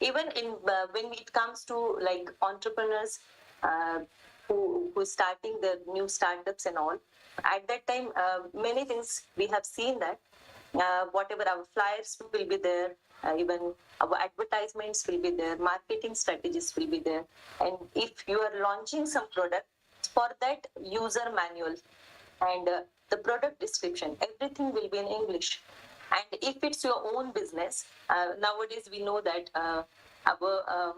even in when it comes to like entrepreneurs who starting the new startups and all, at that time many things we have seen that whatever our flyers will be there, even our advertisements will be there, marketing strategies will be there, and if you are launching some product, for that user manual and the product description, everything will be in English. And if it's your own business, nowadays we know that our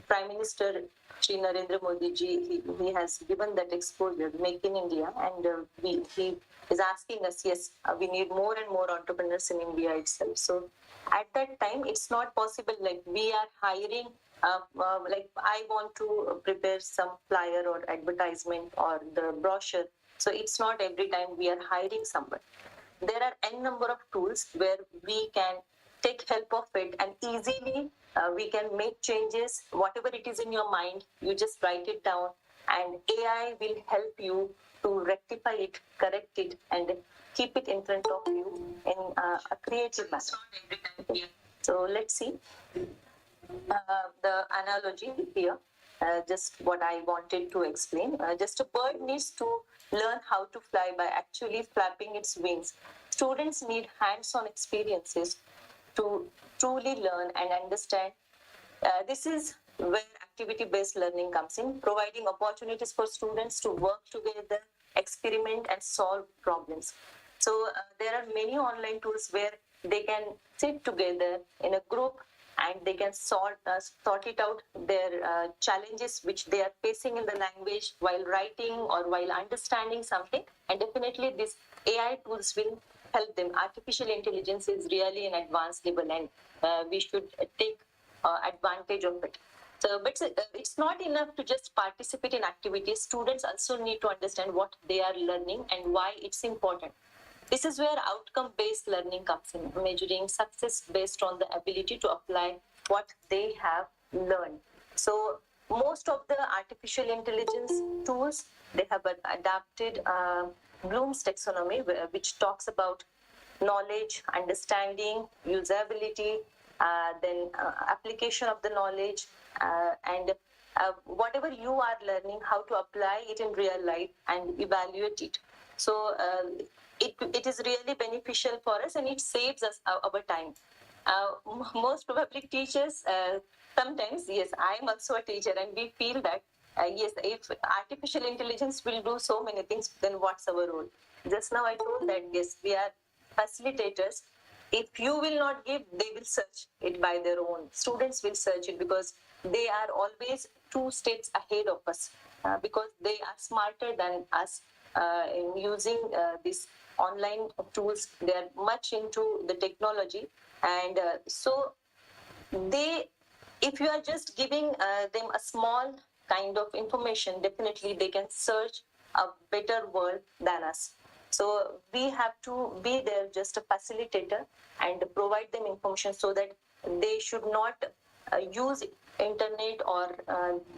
Prime Minister Shri Narendra Modi ji, he has given that exposure, Make in India, and he is asking us, yes, we need more and more entrepreneurs in India itself. So at that time, it's not possible like we are hiring, like I want to prepare some flyer or advertisement or the brochure. So it's not every time we are hiring someone. There are n number of tools where we can take help of it, and easily we can make changes. Whatever it is in your mind, you just write it down, and AI will help you to rectify it, correct it, and keep it in front of you in a creative manner. So let's see the analogy here. Just what I wanted to explain. Just a bird needs to learn how to fly by actually flapping its wings. Students need hands-on experiences to truly learn and understand. This is where activity-based learning comes in, providing opportunities for students to work together, experiment, and solve problems. So there are many online tools where they can sit together in a group and they can sort it out their challenges which they are facing in the language while writing or while understanding something. And definitely these AI tools will help them. Artificial intelligence is really an advanced level, and we should take advantage of it. So, but it's not enough to just participate in activities. Students also need to understand what they are learning and why it's important. This is where outcome-based learning comes in, measuring success based on the ability to apply what they have learned. So most of the artificial intelligence tools, they have adapted Bloom's taxonomy, which talks about knowledge, understanding, usability, then application of the knowledge, and whatever you are learning, how to apply it in real life and evaluate it. So it is really beneficial for us, and it saves us our time. Most probably teachers, sometimes, yes, I am also a teacher, and we feel that, yes, if artificial intelligence will do so many things, then what's our role? Just now I told that, yes, we are facilitators. If you will not give, they will search it by their own. Students will search it because they are always 2 steps ahead of us, because they are smarter than us in using these online tools. They are much into the technology, and so they, if you are just giving them a small kind of information, definitely they can search a better world than us. So we have to be there, just a facilitator, and provide them information so that they should not use internet or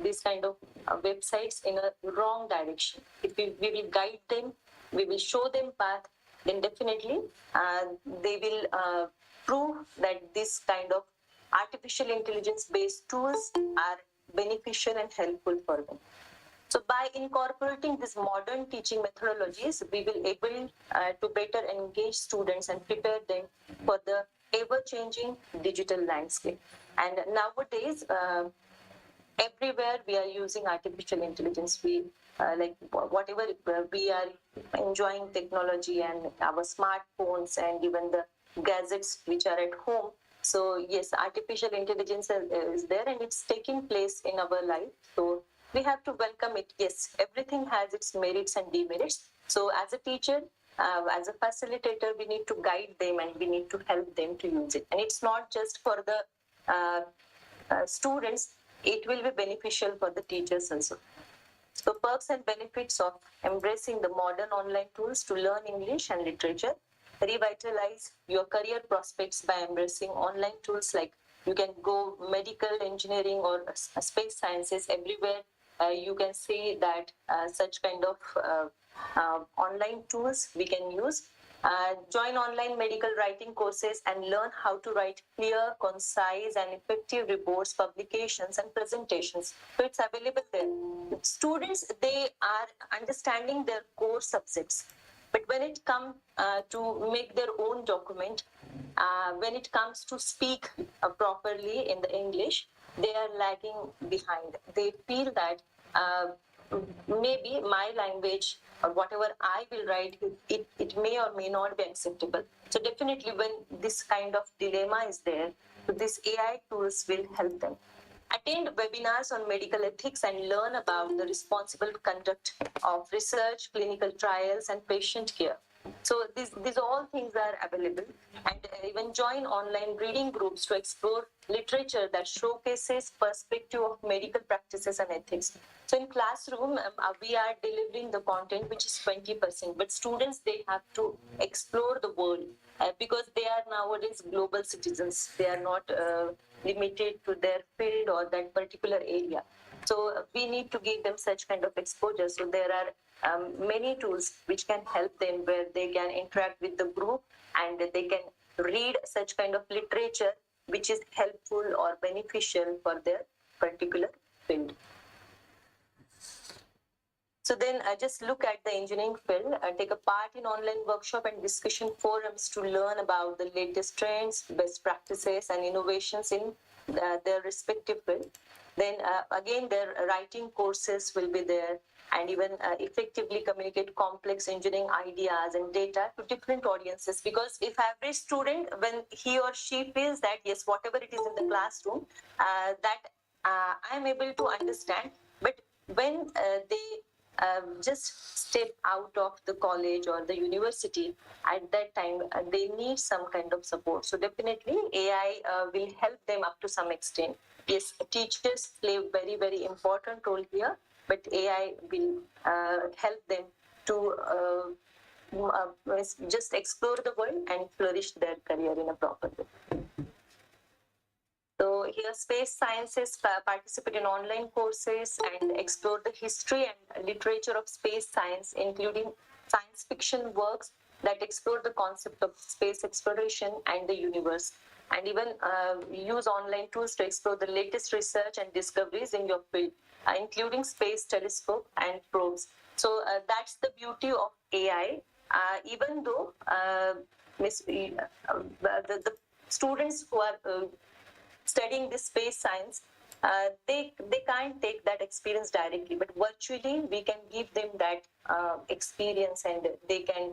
this kind of websites in a wrong direction. If we will guide them, we will show them path, then definitely they will prove that this kind of artificial intelligence based tools are beneficial and helpful for them. So by incorporating these modern teaching methodologies, we will able to better engage students and prepare them for the ever-changing digital landscape. And nowadays, everywhere we are using artificial intelligence. We like whatever we are enjoying technology and our smartphones and even the gadgets which are at home. So yes, artificial intelligence is there and it's taking place in our life. So we have to welcome it. Yes, everything has its merits and demerits. So as a teacher, as a facilitator, we need to guide them and we need to help them to use it. And it's not just for the students, it will be beneficial for the teachers also. So perks and benefits of embracing the modern online tools to learn English and literature. Revitalize your career prospects by embracing online tools, like you can go medical, engineering, or space sciences. Everywhere you can see that such kind of online tools we can use. Join online medical writing courses and learn how to write clear, concise, and effective reports, publications, and presentations. So it's available there. Students, they are understanding their core subjects. But when it comes to make their own document, when it comes to speak properly in the English, they are lagging behind. They feel that maybe my language or whatever I will write, it may or may not be acceptable. So definitely when this kind of dilemma is there, this AI tools will help them. Attend webinars on medical ethics and learn about the responsible conduct of research, clinical trials, and patient care. So these all things are available, and even join online reading groups to explore literature that showcases perspective of medical practices and ethics. So in classroom, we are delivering the content which is 20%, but students, they have to explore the world because they are nowadays global citizens. They are not limited to their field or that particular area. So we need to give them such kind of exposure. So there are many tools which can help them, where they can interact with the group and they can read such kind of literature which is helpful or beneficial for their particular field. So then just look at the engineering field, take a part in online workshop and discussion forums to learn about the latest trends, best practices, and innovations in their respective field. Then again, their writing courses will be there, and even effectively communicate complex engineering ideas and data to different audiences. Because if every student, when he or she feels that, yes, whatever it is in the classroom, that I am able to understand, but when they just step out of the college or the university, at that time they need some kind of support. So definitely AI will help them up to some extent. Yes, teachers play very, very important role here, but AI will help them to just explore the world and flourish their career in a proper way. So here, space sciences participate in online courses and explore the history and literature of space science, including science fiction works that explore the concept of space exploration and the universe. And even use online tools to explore the latest research and discoveries in your field, including space telescope and probes. So that's the beauty of AI. Even though the students who are studying this space science, they can't take that experience directly, but virtually we can give them that experience, and they can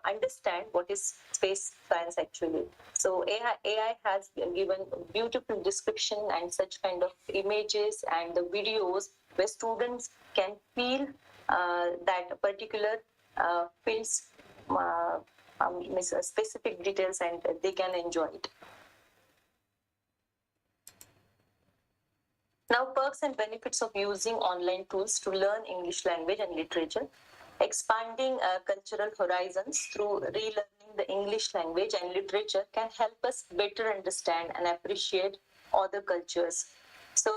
understand what is space science actually. So AI has given beautiful description and such kind of images and the videos where students can feel that particular fields specific details, and they can enjoy it. Now, perks and benefits of using online tools to learn English language and literature. Expanding cultural horizons through relearning the English language and literature can help us better understand and appreciate other cultures. So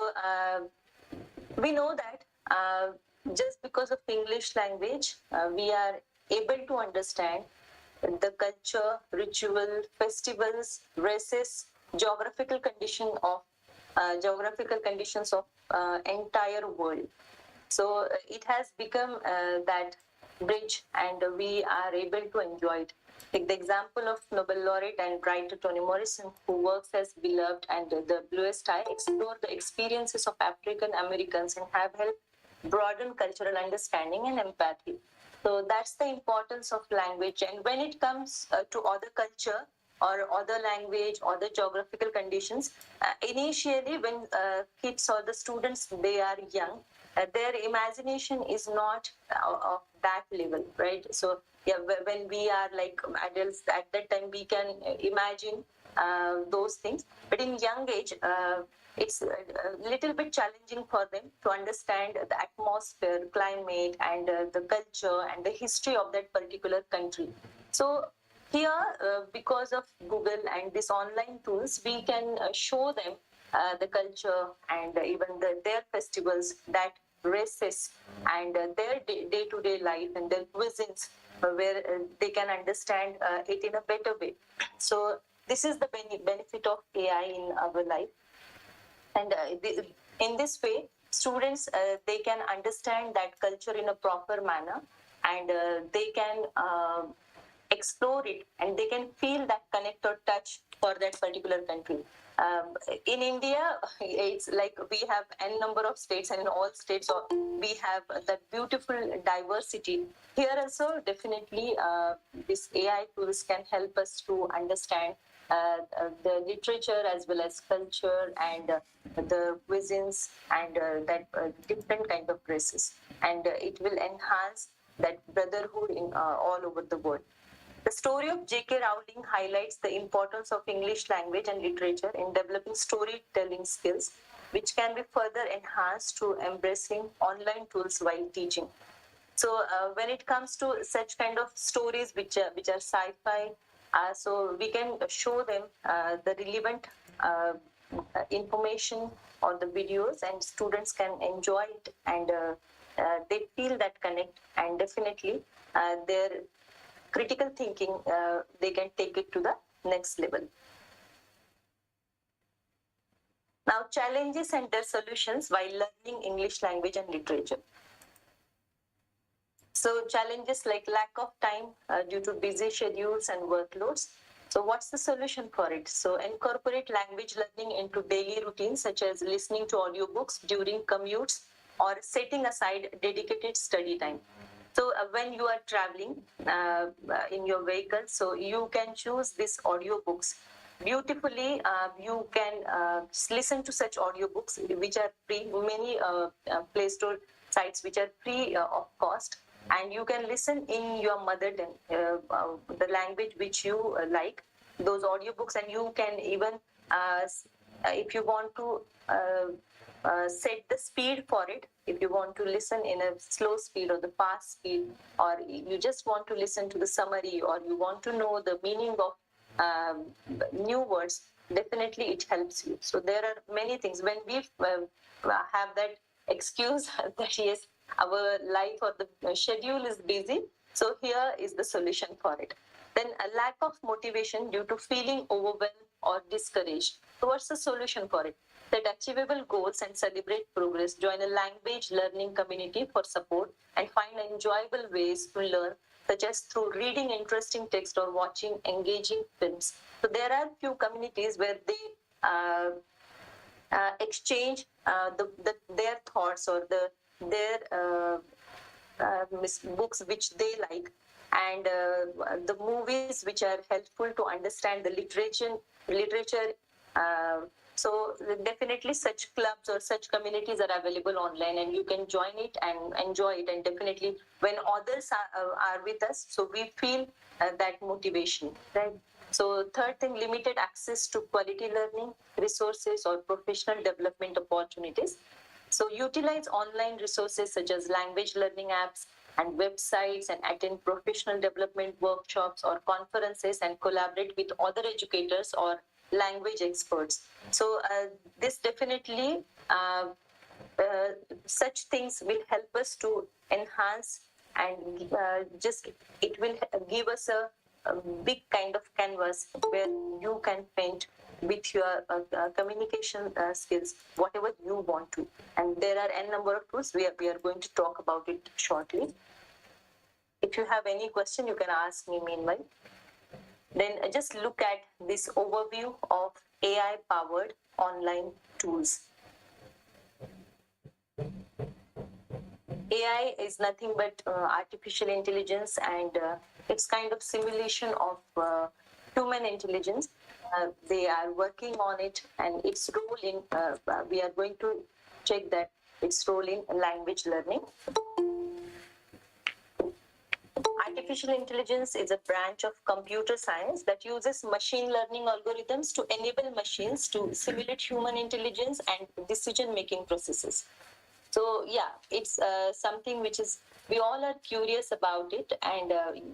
we know that just because of English language, we are able to understand the culture, ritual, festivals, races, geographical condition of geographical conditions of entire world. So it has become that bridge, and we are able to enjoy it. Take the example of Nobel laureate and writer Toni Morrison, who works as Beloved and The Bluest Eye, explore the experiences of African Americans and have helped broaden cultural understanding and empathy. So that's the importance of language. And when it comes to other culture, or other language, other geographical conditions, initially when kids or the students, they are young, their imagination is not of that level, right? So yeah, when we are like adults, at that time we can imagine those things, but in young age, it's a little bit challenging for them to understand the atmosphere, climate, and the culture and the history of that particular country. So here, because of Google and these online tools, we can show them the culture and even their festivals, that races and their day-to-day life and their cuisines, where they can understand it in a better way. So this is the benefit of AI in our life. And in this way, students they can understand that culture in a proper manner, and they can explore it, and they can feel that connect or touch for that particular country. In India, it's like we have n number of states, and in all states we have that beautiful diversity. Here also, definitely, this AI tools can help us to understand the literature as well as culture, and the cuisines, and that different kind of races, and it will enhance that brotherhood in all over the world. The story of J.K. Rowling highlights the importance of English language and literature in developing storytelling skills, which can be further enhanced through embracing online tools while teaching. So when it comes to such kind of stories which are sci-fi, so we can show them the relevant information on the videos, and students can enjoy it, and they feel that connect, and definitely their critical thinking, they can take it to the next level. Now, challenges and their solutions while learning English language and literature. So challenges like lack of time due to busy schedules and workloads. So what's the solution for it? So incorporate language learning into daily routines, such as listening to audiobooks during commutes or setting aside dedicated study time. So when you are traveling in your vehicle, so you can choose these audiobooks. Beautifully, you can listen to such audiobooks which are free. Many Play Store sites which are free of cost, and you can listen in your mother tongue, the language which you like, those audiobooks, and you can even, if you want to set the speed for it, if you want to listen in a slow speed or the fast speed, or you just want to listen to the summary, or you want to know the meaning of new words, definitely it helps you. So there are many things. When we have that excuse that yes, our life or the schedule is busy, so here is the solution for it. Then a lack of motivation due to feeling overwhelmed or discouraged. So what's the solution for it? Set achievable goals and celebrate progress. Join a language learning community for support, and find enjoyable ways to learn, such as through reading interesting text or watching engaging films. So there are few communities where they exchange their thoughts, or their books which they like, and the movies which are helpful to understand the literature. So definitely such clubs or such communities are available online, and you can join it and enjoy it. And definitely when others are with us, so we feel that motivation, right? So third thing, limited access to quality learning resources or professional development opportunities. So utilize online resources such as language learning apps and websites, and attend professional development workshops or conferences, and collaborate with other educators or language experts. So this definitely, such things will help us to enhance, and just it will give us a big kind of canvas where you can paint with your communication skills whatever you want to. And there are n number of tools. We are going to talk about it shortly. If you have any question, you can ask me meanwhile. Then just look at this overview of AI powered online tools. AI is nothing but artificial intelligence, and it's kind of simulation of human intelligence. They are working on it, and its role in, we are going to check that its role in language learning. Artificial intelligence is a branch of computer science that uses machine learning algorithms to enable machines to simulate human intelligence and decision-making processes. So yeah, it's something which is, we all are curious about it, and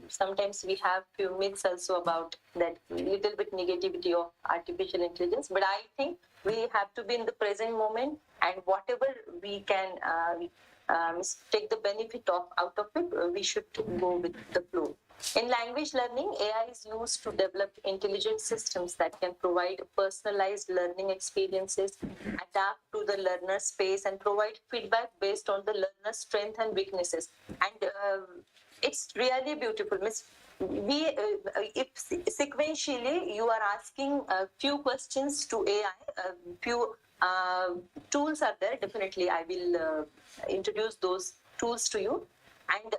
sometimes we have few myths also about that, little bit negativity of artificial intelligence. But I think we have to be in the present moment, and whatever we can take the benefit of out of it, we should go with the flow. In language learning, AI is used to develop intelligent systems that can provide personalized learning experiences, adapt to the learner's pace, and provide feedback based on the learner's strength and weaknesses. And it's really beautiful. Miss, we if sequentially you are asking a few questions to AI, few tools are there. Definitely, I will introduce those tools to you. And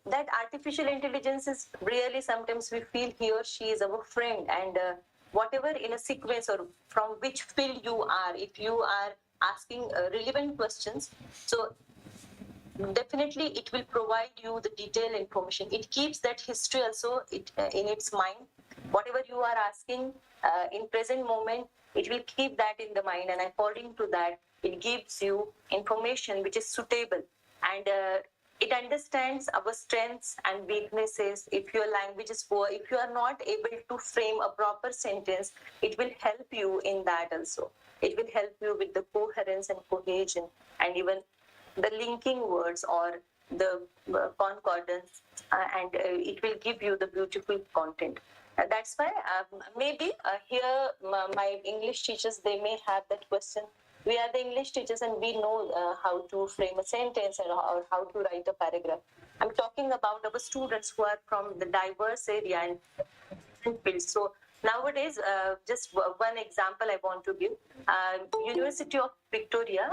that artificial intelligence is really, sometimes we feel he or she is our friend, and whatever in a sequence or from which field you are, if you are asking relevant questions, so definitely it will provide you the detailed information. It keeps that history also in its mind. Whatever you are asking in present moment, it will keep that in the mind, and according to that it gives you information which is suitable. And it understands our strengths and weaknesses. If your language is poor, if you are not able to frame a proper sentence, it will help you in that also. It will help you with the coherence and cohesion, and even the linking words or the concordance, and it will give you the beautiful content. That's why maybe here my English teachers, they may have that question. We are the English teachers and we know how to frame a sentence or how to write a paragraph. I'm talking about our students who are from the diverse area and fields. So nowadays, just one example I want to give. University of Victoria,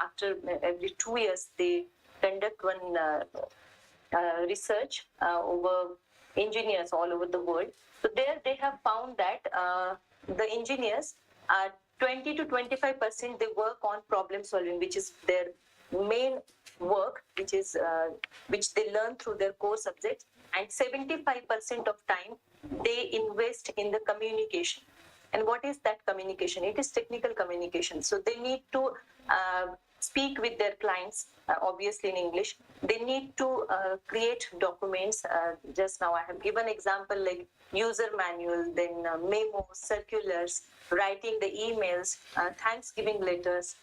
after every 2 years, they conduct one research over engineers all over the world. So there they have found that the engineers are 20 to 25% they work on problem solving, which is their main work, which they learn through their core subjects, and 75% of time they invest in the communication. And what is that communication? It is technical communication. So they need to speak with their clients, obviously in English. They need to create documents. Just now I have given example like user manual, then memos, circulars, writing the emails, Thanksgiving letters,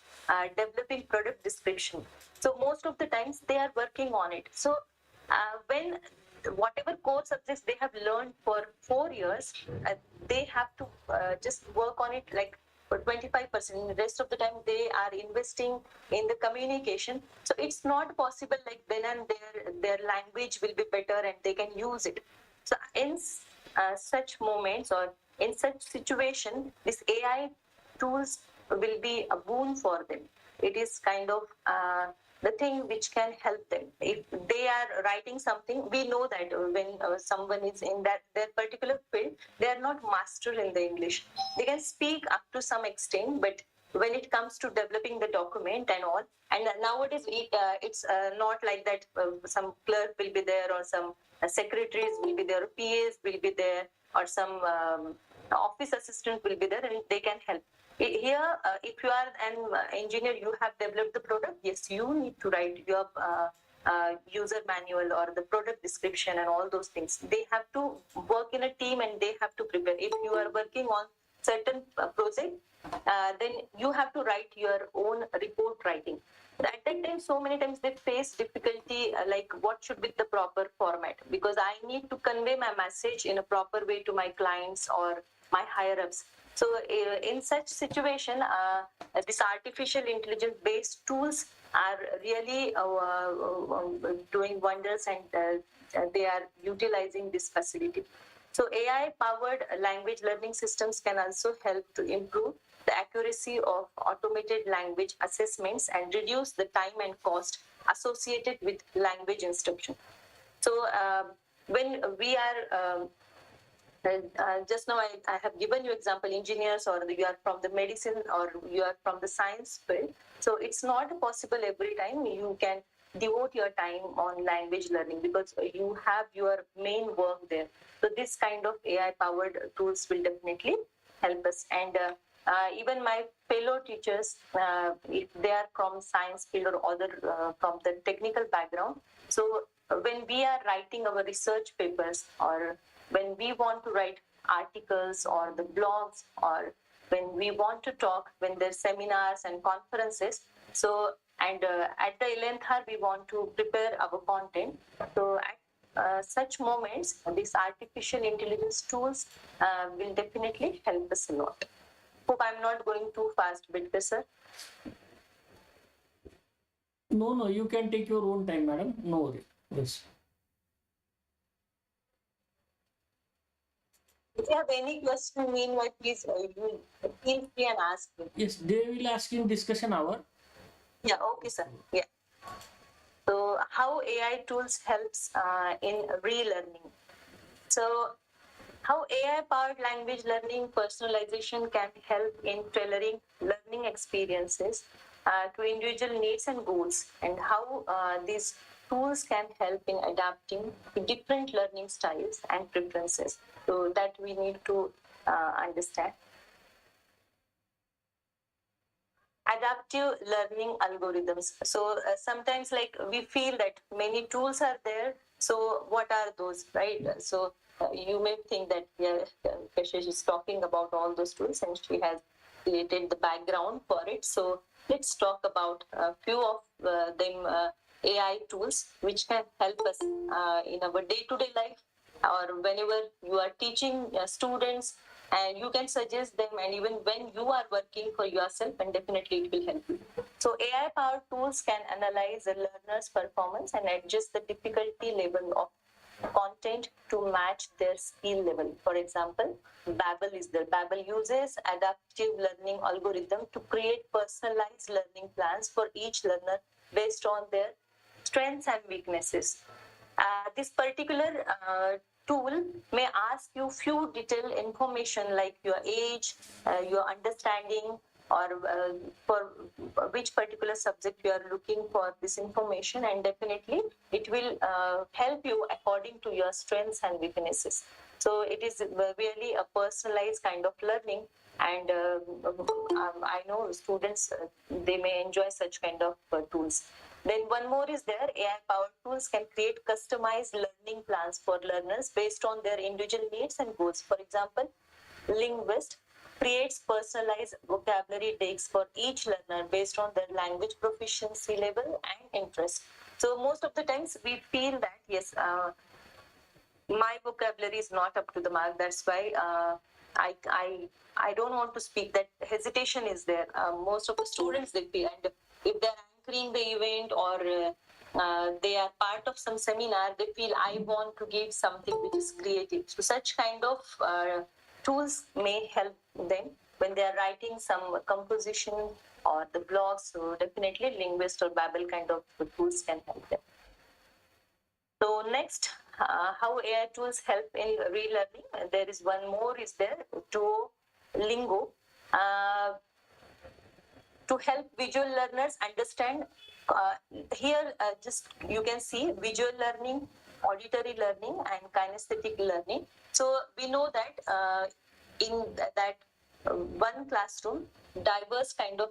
developing product description. So most of the times they are working on it. So when whatever core subjects they have learned for 4 years, they have to just work on it like for 25%. The rest of the time they are investing in the communication. So it's not possible like then and there their language will be better and they can use it. So in such moments or in such situation, this AI tools will be a boon for them. It is kind of the thing which can help them. If they are writing something, we know that when someone is in that their particular field, they are not master in the English. They can speak up to some extent, but when it comes to developing the document and all, and nowadays it's not like that. Some clerk will be there, or some secretaries will be there, or PAs will be there, or some office assistant will be there, and they can help. Here, if you are an engineer, you have developed the product, yes, you need to write your user manual or the product description and all those things. They have to work in a team and they have to prepare. If you are working on certain project, then you have to write your own report writing. At that time, so many times they face difficulty, like what should be the proper format, because I need to convey my message in a proper way to my clients or my higher ups. So in such situation, this artificial intelligence based tools are really doing wonders, and they are utilizing this facility. So AI powered language learning systems can also help to improve the accuracy of automated language assessments and reduce the time and cost associated with language instruction. So when we are just now I have given you example engineers, or you are from the medicine, or you are from the science field. So it's not possible every time you can devote your time on language learning, because you have your main work there. So this kind of AI powered tools will definitely help us. And even my fellow teachers, if they are from science field or other from the technical background, so when we are writing our research papers, or when we want to write articles or the blogs, or when we want to talk, when there's seminars and conferences, So, and at the 11th hour, we want to prepare our content. So, at such moments, these artificial intelligence tools will definitely help us a lot. Hope I'm not going too fast, Bidkar sir. No, you can take your own time, madam. No worry. Yes. If you have any question, meanwhile, please you feel free and ask me. Yes, they will ask in discussion hour. Yeah, okay, sir. Yeah. So, how AI tools helps in relearning? So, how AI-powered language learning personalization can help in tailoring learning experiences to individual needs and goals, and how these tools can help in adapting to different learning styles and preferences. So that we need to understand. Adaptive learning algorithms. So sometimes like we feel that many tools are there. So what are those, right? So you may think that Kashish is talking about all those tools and she has created the background for it. So let's talk about a few of them AI tools which can help us in our day-to-day life, or whenever you are teaching students, and you can suggest them, and even when you are working for yourself, and definitely it will help you. So AI powered tools can analyze a learner's performance and adjust the difficulty level of content to match their skill level. For example, Babel is there. Babel uses adaptive learning algorithm to create personalized learning plans for each learner based on their strengths and weaknesses. This particular tool may ask you few detailed information like your age, your understanding, or for which particular subject you are looking for this information, and definitely it will help you according to your strengths and weaknesses. So it is really a personalized kind of learning, and I know students they may enjoy such kind of tools. Then one more is there, AI-powered tools can create customized learning plans for learners based on their individual needs and goals. For example, Linguist creates personalized vocabulary decks for each learner based on their language proficiency level and interest. So most of the times we feel that, yes, my vocabulary is not up to the mark. That's why I don't want to speak. That hesitation is there. Most of the students they feel, and if they're anchoring the event, or they are part of some seminar, they feel I want to give something which is creative. So such kind of tools may help them when they are writing some composition or the blogs. So definitely linguist or Babel kind of tools can help them. So next, how AI tools help in relearning. There is one more is there, Duolingo, uh, to help visual learners understand. Here, just you can see visual learning, auditory learning, and kinesthetic learning. So we know that in that one classroom, diverse kind of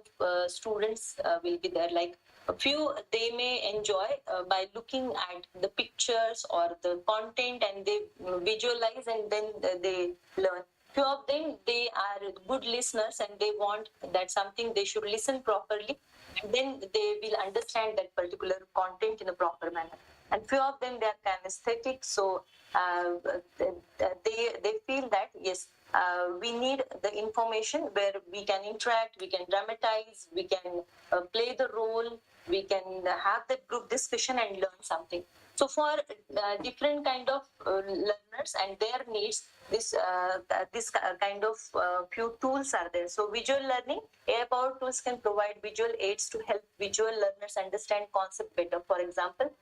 students will be there. Like a few, they may enjoy by looking at the pictures or the content, and they visualize, and then they learn. Few of them, they are good listeners, and they want that something they should listen properly, and then they will understand that particular content in a proper manner. And few of them, they are kinesthetic, so they feel that yes, we need the information where we can interact, we can dramatize, we can play the role, we can have that group discussion and learn something. So for different kind of learners and their needs, this kind of few tools are there. So visual learning, AI powered tools can provide visual aids to help visual learners understand concept better. For example,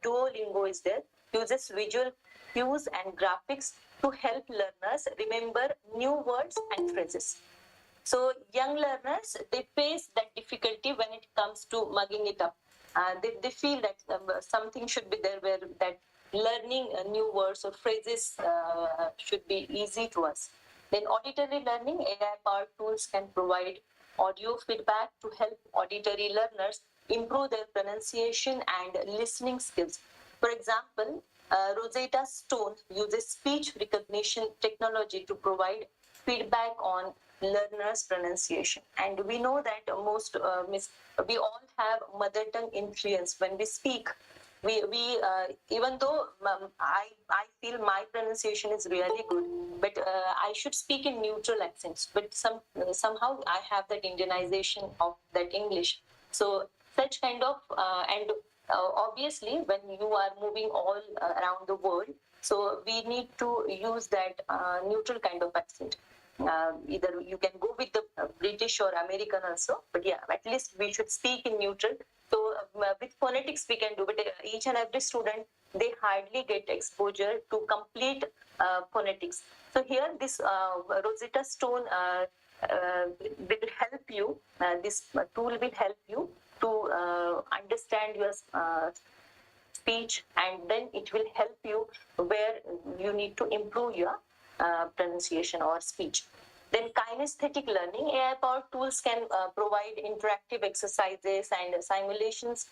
Duolingo is there, uses visual cues and graphics to help learners remember new words and phrases. So young learners, they face that difficulty when it comes to mugging it up. They feel that something should be there where that learning new words or phrases should be easy to us. Then auditory learning, AI-powered tools can provide audio feedback to help auditory learners improve their pronunciation and listening skills. For example, Rosetta Stone uses speech recognition technology to provide feedback on learner's pronunciation. And we know that we all have mother tongue influence when we speak. We even though I feel my pronunciation is really good, but I should speak in neutral accents. But somehow I have that Indianization of that English. So such kind of and obviously when you are moving all around the world, so we need to use that neutral kind of accent. Either you can go with the British or American also, but yeah, at least we should speak in neutral. So with phonetics we can do, but each and every student, they hardly get exposure to complete phonetics. So here this Rosetta Stone will help you. This tool will help you to understand your speech, and then it will help you where you need to improve your pronunciation or speech. Then kinesthetic learning, AI powered tools can provide interactive exercises and simulations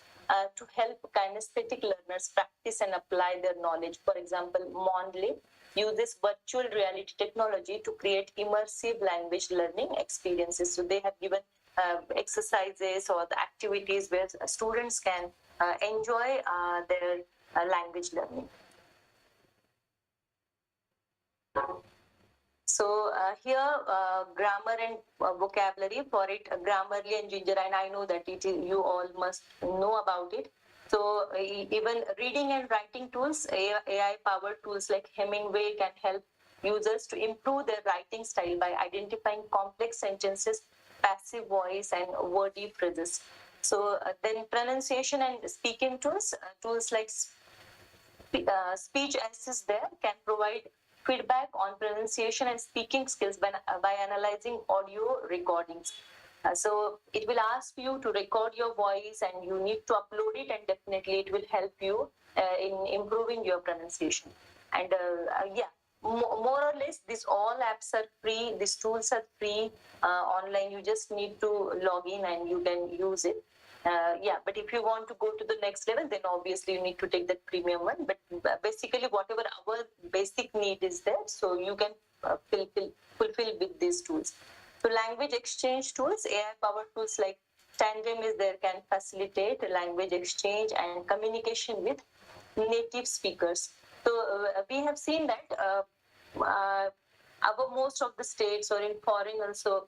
to help kinesthetic learners practice and apply their knowledge. For example, Mondly uses virtual reality technology to create immersive language learning experiences. So they have given exercises or the activities where students can enjoy their language learning. So here, grammar and vocabulary for it, Grammarly and Ginger, and I know that you all must know about it. So even reading and writing tools, AI-powered tools like Hemingway can help users to improve their writing style by identifying complex sentences, passive voice, and wordy phrases. So then pronunciation and speaking tools, tools like speech assist there can provide feedback on pronunciation and speaking skills by analyzing audio recordings. So it will ask you to record your voice and you need to upload it, and definitely it will help you in improving your pronunciation. And yeah, more or less, these all apps are free. These tools are free online. You just need to log in and you can use it. Yeah, but if you want to go to the next level, then obviously you need to take that premium one. But basically, whatever our basic need is there, so you can fulfill with these tools. So language exchange tools, AI-powered tools like Tandem is there, can facilitate language exchange and communication with native speakers. So we have seen that our most of the states or in foreign also,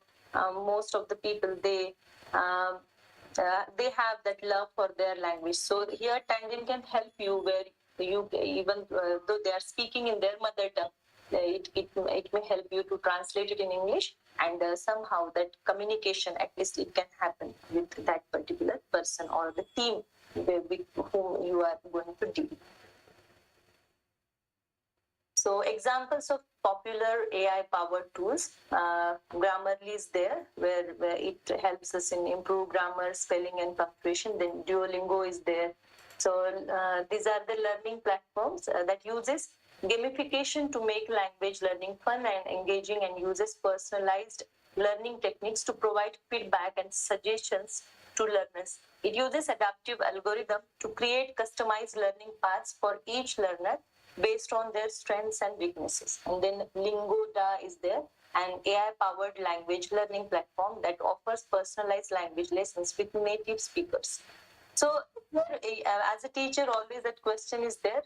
most of the people, they have that love for their language. So here Tandem can help you where you even though they are speaking in their mother tongue, it may help you to translate it in English, and somehow that communication, at least it can happen with that particular person or the team with whom you are going to deal. So examples of popular AI-powered tools, Grammarly is there, where it helps us in improve grammar, spelling, and punctuation. Then Duolingo is there. So these are the learning platforms that uses gamification to make language learning fun and engaging, and uses personalized learning techniques to provide feedback and suggestions to learners. It uses adaptive algorithm to create customized learning paths for each learner based on their strengths and weaknesses. And then Lingoda is there, an AI-powered language learning platform that offers personalized language lessons with native speakers. So as a teacher, always that question is there.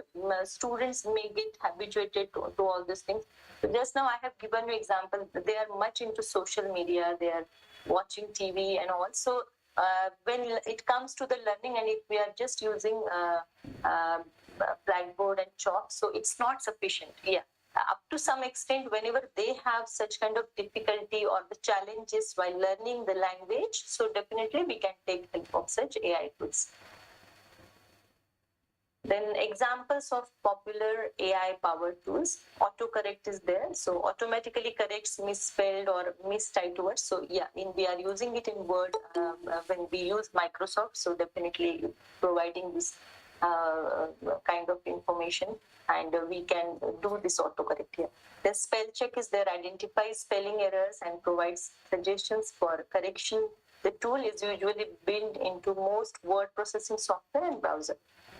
Students may get habituated to all these things. So just now I have given you example. They are much into social media. They are watching TV and all. So when it comes to the learning, and if we are just using blackboard and chalk, so it's not sufficient. Yeah, up to some extent, whenever they have such kind of difficulty or the challenges while learning the language, so definitely we can take help of such AI tools. Then examples of popular AI powered tools, autocorrect is there. So automatically corrects misspelled or mistyped words. So yeah, we are using it in Word when we use Microsoft. So definitely providing this kind of information, and we can do this autocorrect here. The spell check is there, identifies spelling errors and provides suggestions for correction. The tool is usually built into most word processing software and browser.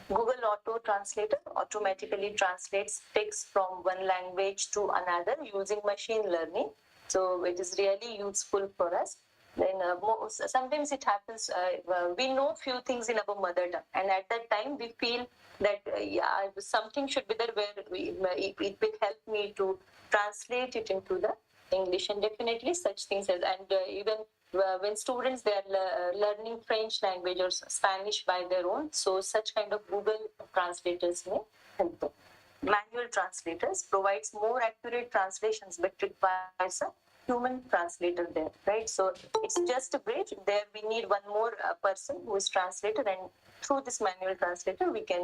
Google Auto Translator automatically translates text from one language to another using machine learning. So it is really useful for us. Then sometimes it happens, we know few things in our mother tongue, and at that time we feel that yeah, something should be there where it will help me to translate it into the English, and definitely such things as, and even when students they are learning French language or Spanish by their own, so such kind of Google translators may help them. Manual translators provides more accurate translations but requires a human translator there, right? So it's just a bridge. There we need one more person who is translator, and through this manual translator we can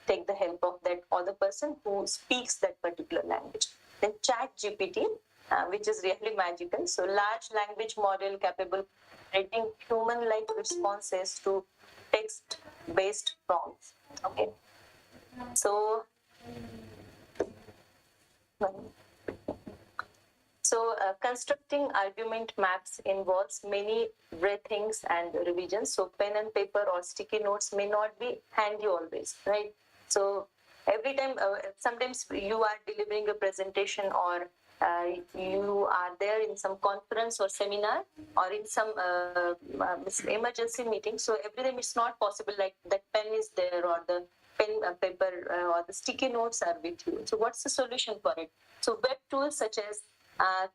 take the help of that other person who speaks that particular language. Then Chat GPT, which is really magical. So large language model capable of generating human-like responses to text-based prompts. Okay, so constructing argument maps involves many breathings and revisions. So pen and paper or sticky notes may not be handy always, right? So every time, sometimes you are delivering a presentation, or you are there in some conference or seminar, or in some emergency meeting. So every time it's not possible, like that pen is there, or the pen, paper, or the sticky notes are with you. So what's the solution for it? So web tools such as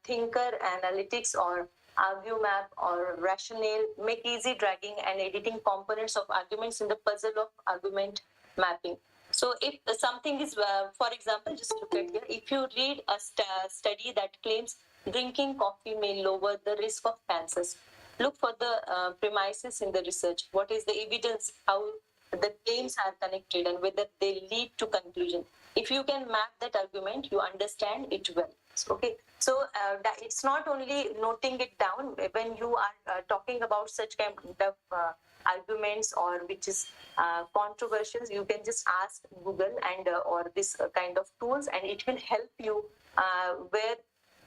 Thinker Analytics or ArgueMap or Rationale make easy dragging and editing components of arguments in the puzzle of argument mapping. So if something is, for example, just look at here. If you read a study that claims drinking coffee may lower the risk of cancers, look for the premises in the research. What is the evidence? How the claims are connected and whether they lead to conclusion. If you can map that argument, you understand it well. Okay, so it's not only noting it down when you are talking about such kind of arguments or which is controversial. You can just ask Google and or this kind of tools, and it will help you where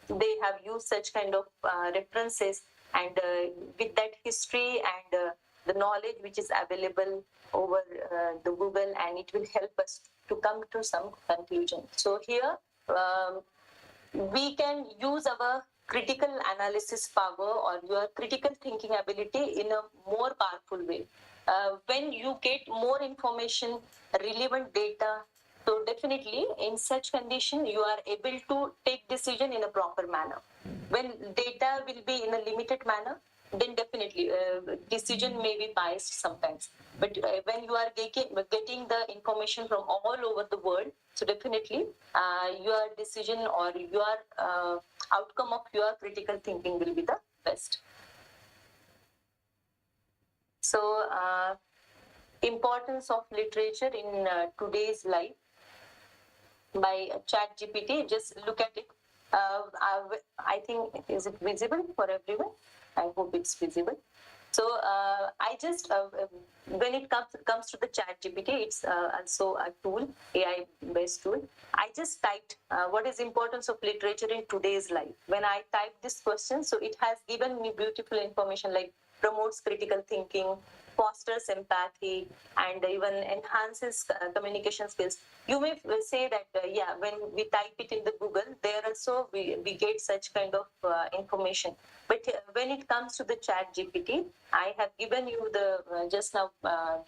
they have used such kind of references, and with that history and the knowledge which is available over the Google, and it will help us to come to some conclusion. So here we can use our critical analysis power or your critical thinking ability in a more powerful way. When you get more information, relevant data, so definitely in such condition, you are able to take decision in a proper manner. When data will be in a limited manner, then definitely decision may be biased sometimes. But when you are getting the information from all over the world, so definitely your decision or your outcome of your critical thinking will be the best. So importance of literature in today's life by Chat GPT. Just look at it. I think, is it visible for everyone? I hope it's visible. So I just when it comes to the Chat GPT, it's also a tool, AI based tool. I just typed what is importance of literature in today's life. When I typed this question, so it has given me beautiful information like promotes critical thinking, fosters empathy, and even enhances communication skills. You may say that yeah, when we type it in the Google, there also we get such kind of information. But when it comes to the Chat GPT, I have given you the just now an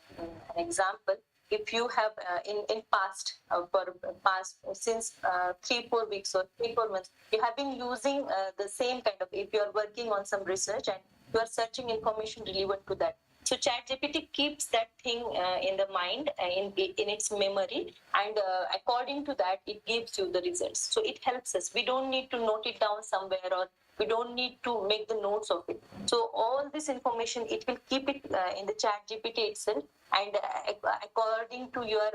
example. If you have in past for past since 3-4 weeks or 3-4 months, you have been using the same kind of, if you are working on some research and you are searching information relevant to that, so ChatGPT keeps that thing in the mind, in its memory, and according to that, it gives you the results. So it helps us. We don't need to note it down somewhere, or we don't need to make the notes of it. So all this information, it will keep it in the ChatGPT itself, and according to your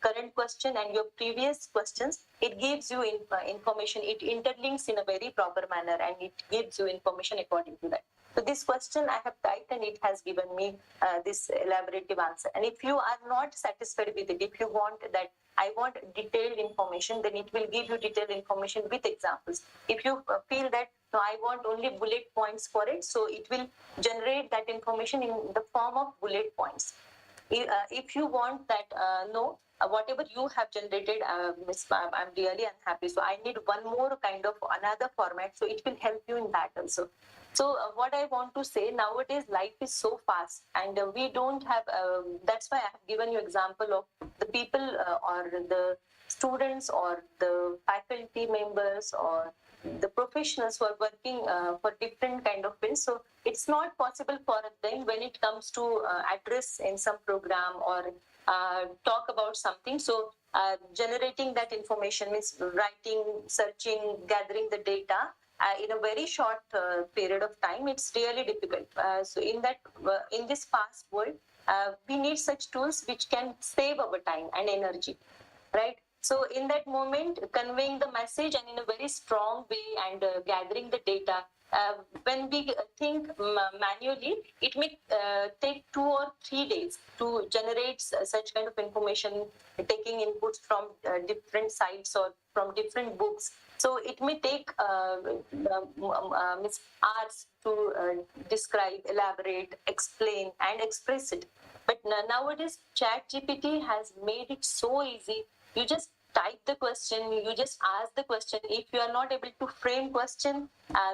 current question and your previous questions, it gives you information. It interlinks in a very proper manner, and it gives you information according to that. So this question I have typed, and it has given me this elaborative answer. And if you are not satisfied with it, if you want that, I want detailed information, then it will give you detailed information with examples. If you feel that, no, I want only bullet points for it, so it will generate that information in the form of bullet points. If you want that, no, whatever you have generated, Miss, I'm really unhappy. So I need one more kind of another format. So it will help you in that also. So what I want to say, nowadays life is so fast, and we don't have. That's why I have given you example of the people or the students or the faculty members or the professionals who are working for different kind of fields. So it's not possible for them when it comes to address in some program or talk about something. So generating that information means writing, searching, gathering the data in a very short period of time. It's really difficult. So in this fast world, we need such tools which can save our time and energy, right? So in that moment, conveying the message and in a very strong way and gathering the data. When we think manually, it may take 2 or 3 days to generate such kind of information, taking inputs from different sites or from different books. So it may take hours to describe, elaborate, explain, and express it. But nowadays, ChatGPT has made it so easy. You just type the question, you just ask the question. If you are not able to frame question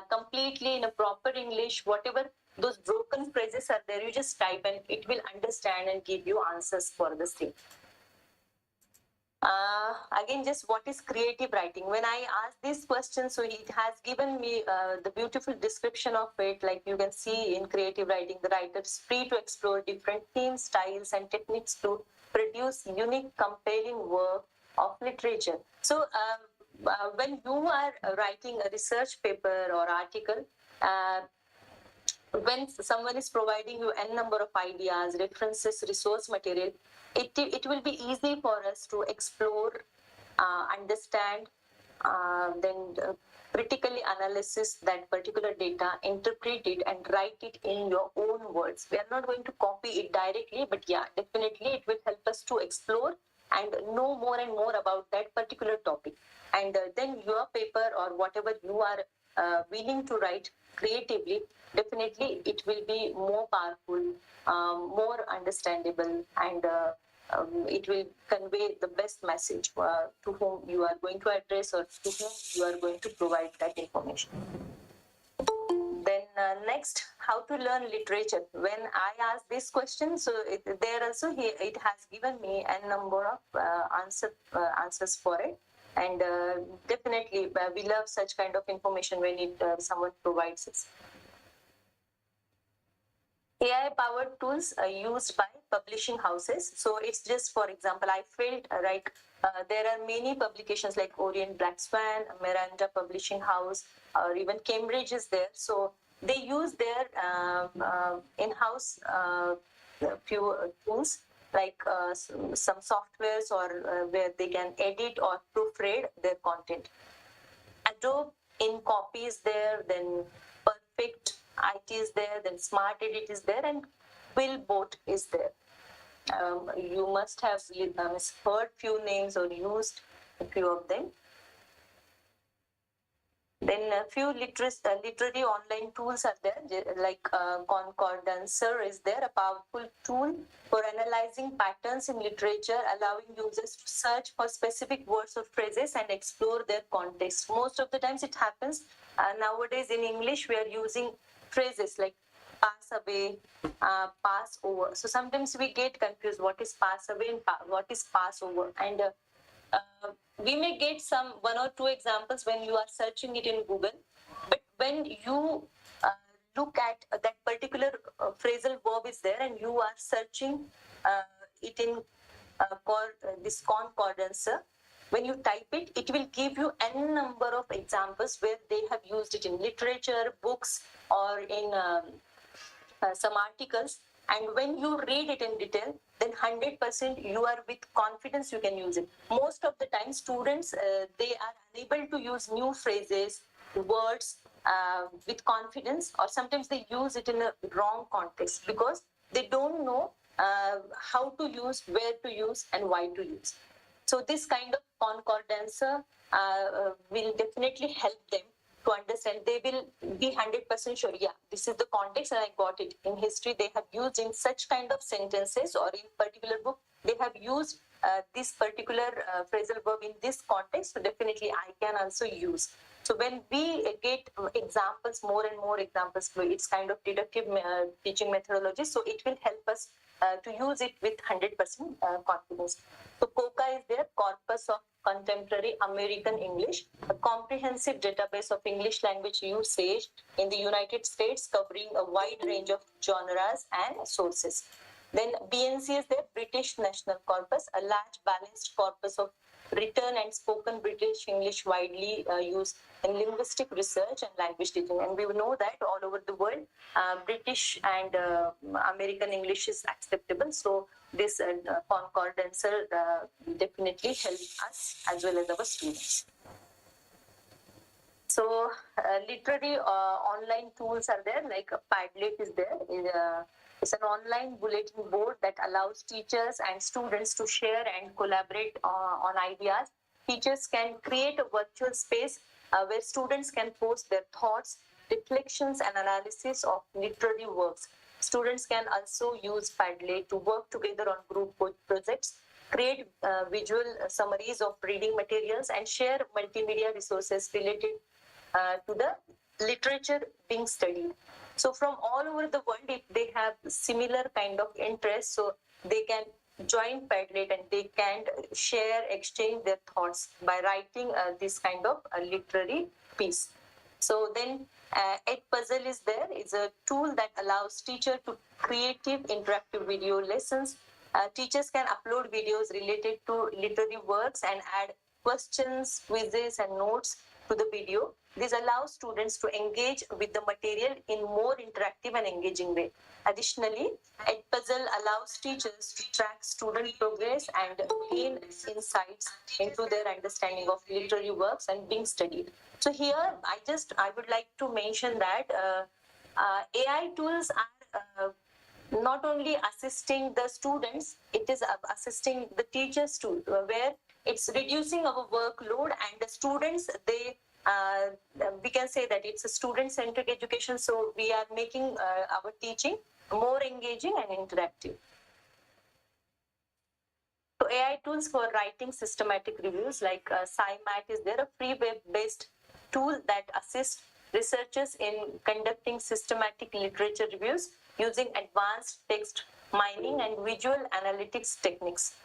completely in a proper English, whatever those broken phrases are there, you just type and it will understand and give you answers for the same. Again, just what is creative writing? When I asked this question, so it has given me the beautiful description of it. Like you can see in creative writing, the writer is free to explore different themes, styles, and techniques to produce unique, compelling work of literature. So when you are writing a research paper or article, when someone is providing you n number of ideas, references, resource material, it will be easy for us to explore, understand, then critically analysis that particular data, interpret it, and write it in your own words. We are not going to copy it directly, but yeah, definitely it will help us to explore and know more and more about that particular topic. And then your paper or whatever you are willing to write creatively, definitely it will be more powerful, more understandable, and it will convey the best message to whom you are going to address or to whom you are going to provide that information. Then next, how to learn literature. When I asked this question, so there also it has given me a number of answers for it. And definitely, we love such kind of information when someone provides us. AI-powered tools are used by publishing houses. So it's just, for example, I felt there are many publications like Orient Black Swan, Miranda Publishing House, or even Cambridge is there. So they use their in-house few tools like some softwares or where they can edit or proofread their content. Adobe InCopy is there, then Perfect IT is there, then Smart Edit is there, and Quillbot is there. You must have heard few names or used a few of them. Then a few literary online tools are there, like Concordancer is there, a powerful tool for analyzing patterns in literature, allowing users to search for specific words or phrases and explore their context. Most of the times it happens nowadays in English, we are using phrases like pass away, pass over. So sometimes we get confused what is pass away and what is pass over. And we may get some 1 or 2 examples when you are searching it in Google, but when you look at that particular phrasal verb is there and you are searching it in this concordancer, when you type it, it will give you n number of examples where they have used it in literature, books, or in some articles. And when you read it in detail, then 100% you are with confidence you can use it. Most of the time, students, they are unable to use new phrases, words with confidence, or sometimes they use it in a wrong context because they don't know how to use, where to use, and why to use. So this kind of concordancer will definitely help them to understand, they will be 100% sure, yeah, this is the context and I got it. In history, they have used in such kind of sentences, or in particular book, they have used this particular phrasal verb in this context, so definitely I can also use. So when we get examples, more and more examples, it's kind of deductive teaching methodology, so it will help us to use it with 100% confidence. So COCA is there, Corpus of Contemporary American English, a comprehensive database of English language usage in the United States, covering a wide range of genres and sources. Then BNC is there, British National Corpus, a large balanced corpus of written and spoken British English widely used in linguistic research and language teaching. And we know that all over the world, British and American English is acceptable. So this concordance definitely helps us as well as our students. So literary online tools are there, like Padlet is there. It's an online bulletin board that allows teachers and students to share and collaborate on ideas. Teachers can create a virtual space where students can post their thoughts, reflections, and analysis of literary works. Students can also use Padlet to work together on group projects, create visual summaries of reading materials, and share multimedia resources related to the literature being studied. So from all over the world, if they have similar kind of interest, so they can join Padlet and they can share, exchange their thoughts by writing this kind of literary piece. So then Edpuzzle is there. It's a tool that allows teacher to creative interactive video lessons. Teachers can upload videos related to literary works and add questions, quizzes, and notes to the video. This allows students to engage with the material in more interactive and engaging way. Additionally, Edpuzzle allows teachers to track student progress and gain insights into their understanding of literary works and being studied. So here, I would like to mention that AI tools are not only assisting the students, it is assisting the teachers too, where it's reducing our workload, and the students, we can say that it's a student-centric education, so we are making our teaching more engaging and interactive. So AI tools for writing systematic reviews, like SciMat is there, a free web-based tool that assists researchers in conducting systematic literature reviews using advanced text mining and visual analytics techniques.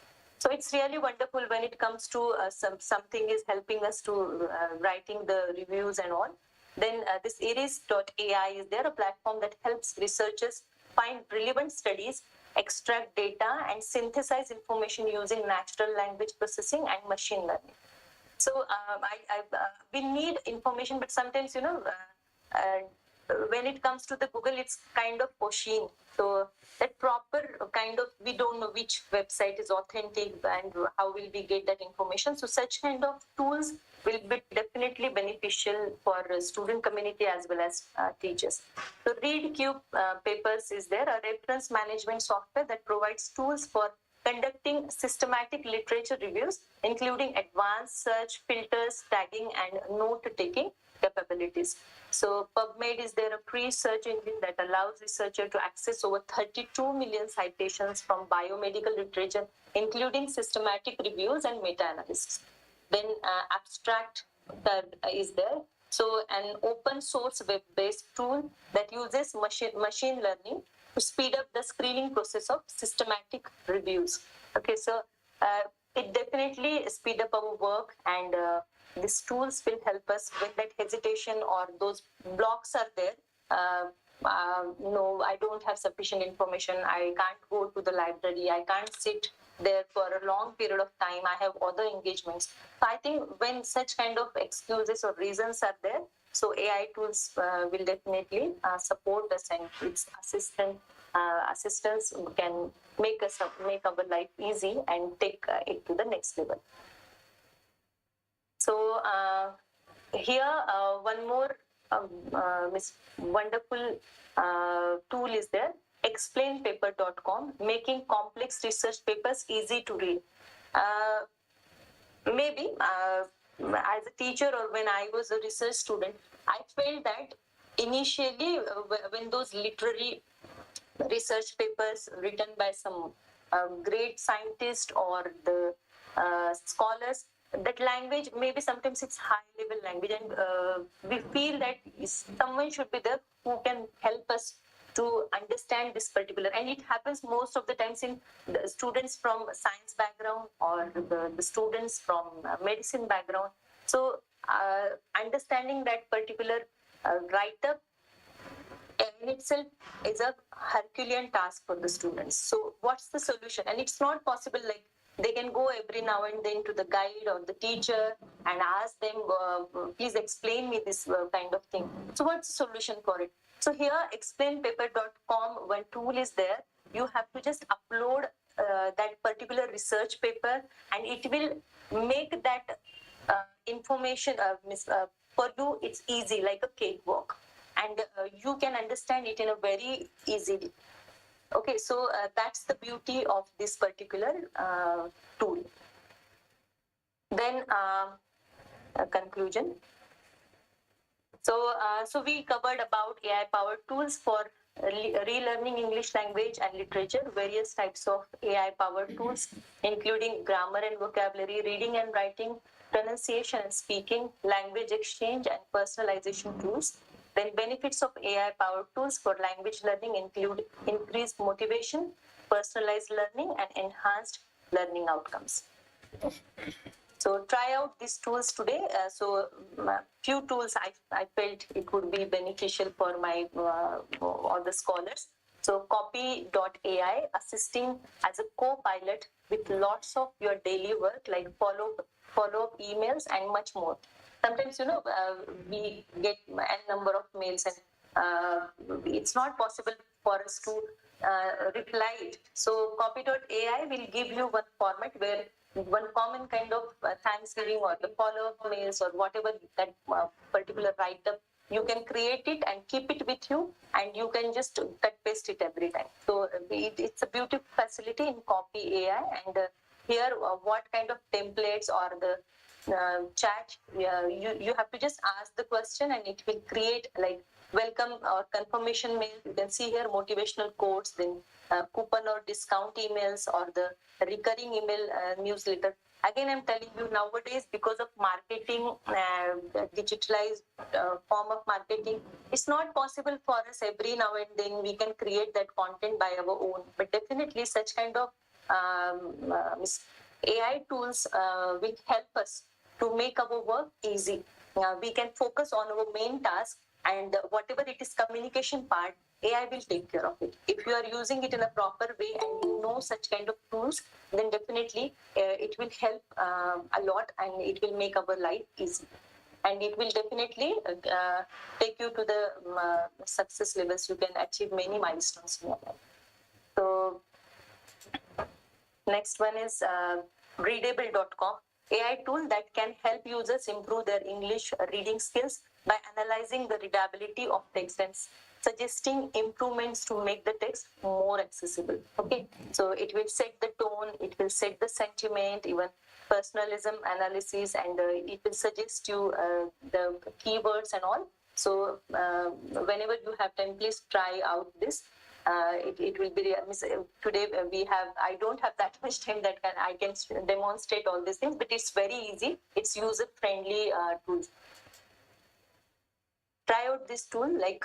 So it's really wonderful when it comes to something is helping us to writing the reviews and all. Then this iris.ai is there, a platform that helps researchers find relevant studies, extract data, and synthesize information using natural language processing and machine learning. So we need information, but sometimes, when it comes to the Google, it's kind of Oshin. So that proper kind of, we don't know which website is authentic and how will we get that information. So such kind of tools will be definitely beneficial for student community as well as teachers. So ReadCube Papers is there, a reference management software that provides tools for conducting systematic literature reviews, including advanced search, filters, tagging, and note-taking capabilities. So PubMed is there, a free search engine that allows researchers to access over 32 million citations from biomedical literature, including systematic reviews and meta-analysis. Then Abstract is there. So an open source web-based tool that uses machine learning to speed up the screening process of systematic reviews. Okay, so it definitely speed up our work, and these tools will help us when that hesitation or those blocks are there. No, I don't have sufficient information. I can't go to the library. I can't sit there for a long period of time. I have other engagements. So I think when such kind of excuses or reasons are there, so AI tools will definitely support us, and its assistance can make our life easy and take it to the next level. So here one more wonderful tool is there, explainpaper.com, making complex research papers easy to read. Maybe as a teacher or when I was a research student, I felt that initially when those literary research papers written by some great scientist or the scholars, that language maybe sometimes it's high level language, and we feel that someone should be there who can help us to understand this particular, and it happens most of the times in the students from science background or the students from medicine background. So understanding that particular write-up in itself is a Herculean task for the students. So what's the solution? And it's not possible like they can go every now and then to the guide or the teacher and ask them, please explain me this kind of thing. So what's the solution for it? So here explainpaper.com, one tool is there. You have to just upload that particular research paper, and it will make that information for you. It's easy, like a cakewalk, and you can understand it in a very easily. Okay, so that's the beauty of this particular tool. Then a conclusion. So we covered about AI powered tools for relearning English language and literature, various types of AI powered tools, including grammar and vocabulary, reading and writing, pronunciation and speaking, language exchange, and personalization tools. Then benefits of AI powered tools for language learning include increased motivation, personalized learning, and enhanced learning outcomes. So try out these tools today. Few tools I felt it would be beneficial for my all the scholars. So copy.ai, assisting as a co-pilot with lots of your daily work like follow-up emails and much more. Sometimes we get a number of mails, and it's not possible for us to reply it. So copy.ai will give you one format where one common kind of Thanksgiving or the follow-up mails or whatever that particular write-up, you can create it and keep it with you, and you can just cut paste it every time. So it's a beautiful facility in Copy AI, and here what kind of templates or the chat, you have to just ask the question and it will create like welcome or confirmation mail. You can see here motivational quotes, then coupon or discount emails, or the recurring email newsletter. Again, I'm telling you, nowadays, because of marketing, digitalized form of marketing, it's not possible for us every now and then we can create that content by our own. But definitely such kind of AI tools will help us to make our work easy. We can focus on our main task, and whatever it is communication part, AI will take care of it. If you are using it in a proper way and you know such kind of tools, then definitely it will help a lot, and it will make our life easy. And it will definitely take you to the success levels. You can achieve many milestones in your life. So next one is readable.com, AI tool that can help users improve their English reading skills by analyzing the readability of text and suggesting improvements to make the text more accessible. Okay, so it will set the tone, it will set the sentiment, even personalism analysis, and it will suggest you the keywords and all. So whenever you have time, please try out this. It will be today I don't have that much time that I can demonstrate all these things, but it's very easy. It's user friendly tool. Try out this tool like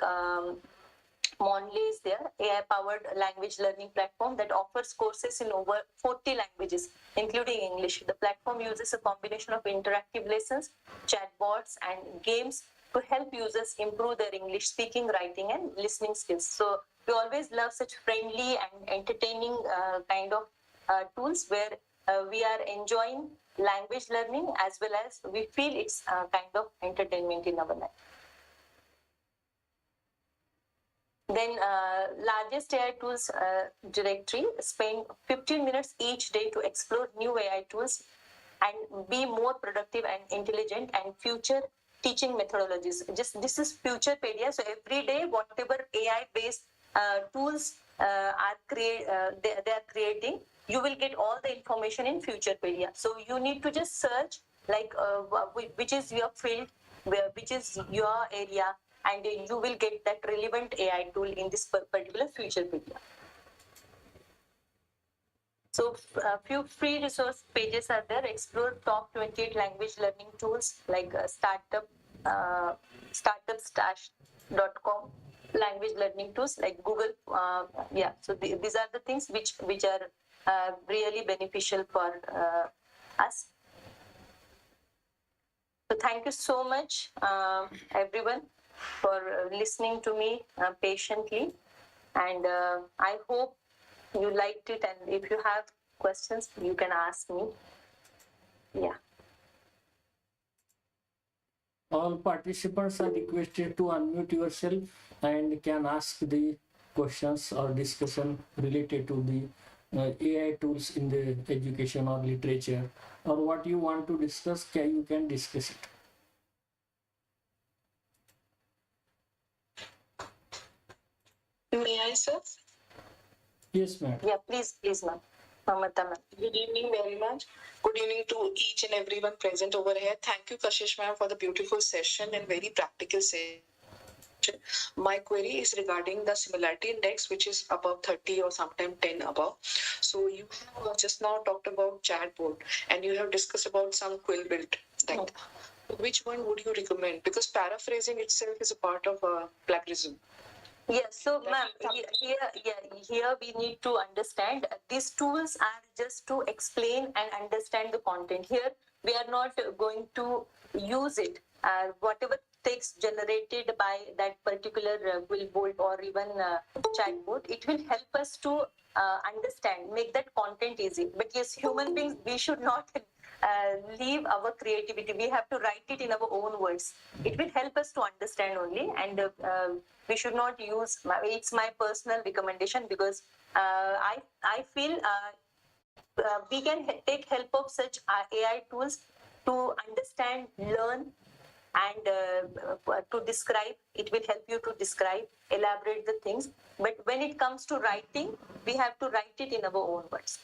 Monly is there, AI-powered language learning platform that offers courses in over 40 languages, including English. The platform uses a combination of interactive lessons, chatbots, and games to help users improve their English speaking, writing, and listening skills. So we always love such friendly and entertaining kind of tools where we are enjoying language learning as well as we feel it's kind of entertainment in our life. Then largest AI tools directory, spend 15 minutes each day to explore new AI tools and be more productive and intelligent, and future teaching methodologies. Just this is Futurepedia. So every day, whatever AI based tools they are creating, you will get all the information in Futurepedia. So you need to just search like which is your field, which is your area, and you will get that relevant AI tool in this particular Futurepedia. So few free resource pages are there. Explore top 28 language learning tools like startupstash.com, language learning tools like Google. Yeah, so these are the things which are really beneficial for us. So thank you so much, everyone, for listening to me patiently, and I hope you liked it, and if you have questions you can ask me. Yeah. All participants are requested to unmute yourself and can ask the questions or discussion related to the AI tools in the education or literature, or what you want to discuss, you can discuss it. May I, sir? Yes, ma'am. Yeah, please, ma'am. Mamata ma'am. Good evening very much. Good evening to each and everyone present over here. Thank you, Kashish ma'am, for the beautiful session and very practical session. My query is regarding the similarity index, which is above 30 or sometime 10 above. So you have just now talked about chatbot and you have discussed about some quill build. That. Which one would you recommend? Because paraphrasing itself is a part of plagiarism. Yes, so ma'am, here we need to understand these tools are just to explain and understand the content. Here we are not going to use it. Whatever text generated by that particular billboard or even chatbot, it will help us to understand, make that content easy. But yes, human beings, we should not leave our creativity. We have to write it in our own words. It will help us to understand only, and we should not use. It's my personal recommendation, because I feel we can take help of such AI tools to understand, learn, and to describe. It will help you to describe, elaborate the things. But when it comes to writing, we have to write it in our own words.